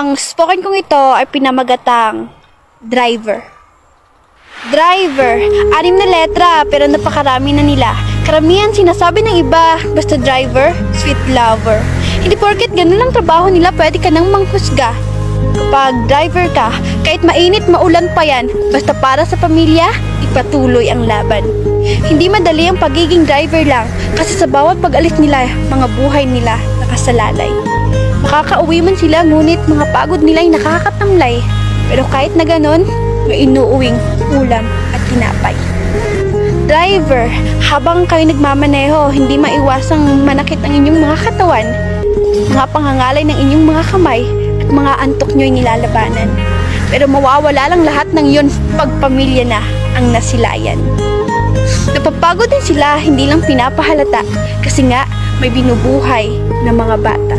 Ang spoken kong ito ay pinamagatang driver. Driver, 6 na letra pero napakarami na nila. Karamihan sinasabi ng iba, basta driver, sweet lover. Hindi porket ganun lang trabaho nila, pwede ka nang manghusga. Kapag driver ka, kahit mainit maulan pa yan, basta para sa pamilya, ipatuloy ang laban. Hindi madali ang pagiging driver lang, kasi sa bawat pag-alis nila, mga buhay nila nakasalalay. Makakauwi man sila, ngunit mga pagod nila ay nakakatamlay. Pero kahit na ganon, may inuuwing ulam at tinapay. Driver, habang kayo nagmamaneho, hindi maiwasang manakit ang inyong mga katawan, mga pangangalay ng inyong mga kamay, at mga antok nyo'y nilalabanan. Pero mawawala lang lahat ng yun pag pamilya na ang nasilayan. Napapagod din sila, hindi lang pinapahalata, kasi nga may binubuhay na mga bata.